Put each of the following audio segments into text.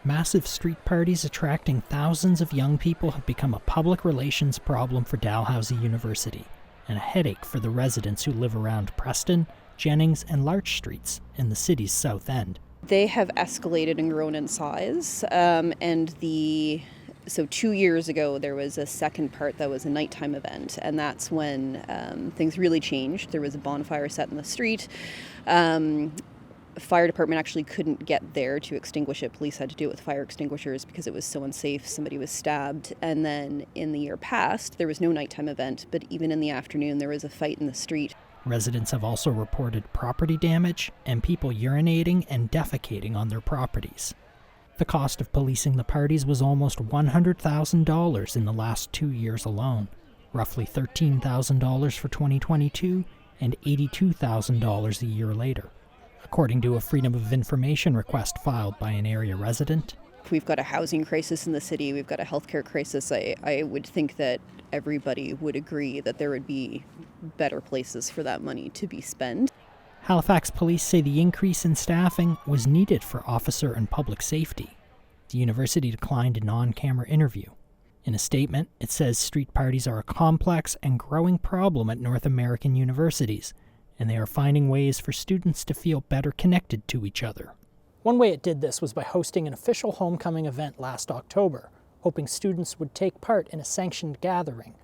Massive street parties attracting thousands of young people have become a public relations problem for Dalhousie University, and a headache for the residents who live around Preston, Jennings, and Larch Streets in the city's south end. They have escalated and grown in size, so 2 years ago there was a second part that was a nighttime event, and that's when things really changed. There was a bonfire set in the street. Fire department actually couldn't get there to extinguish it. Police had to do it with fire extinguishers because it was so unsafe. Somebody was stabbed. And then in the year past, there was no nighttime event, but even in the afternoon, there was a fight in the street. Residents have also reported property damage and people urinating and defecating on their properties. The cost of policing the parties was almost $100,000 in the last 2 years alone, roughly $13,000 for 2022 and $82,000 a year later, according to a Freedom of Information request filed by an area resident. We've got a housing crisis in the city, we've got a healthcare crisis. I would think that everybody would agree that there would be better places for that money to be spent. Halifax police say the increase in staffing was needed for officer and public safety. The university declined an on-camera interview. In a statement, it says street parties are a complex and growing problem at North American universities, and they are finding ways for students to feel better connected to each other. One way it did this was by hosting an official homecoming event last October, hoping students would take part in a sanctioned gathering.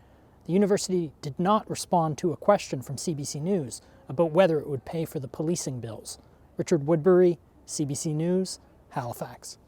The university did not respond to a question from CBC News about whether it would pay for the policing bills. Richard Woodbury, CBC News, Halifax.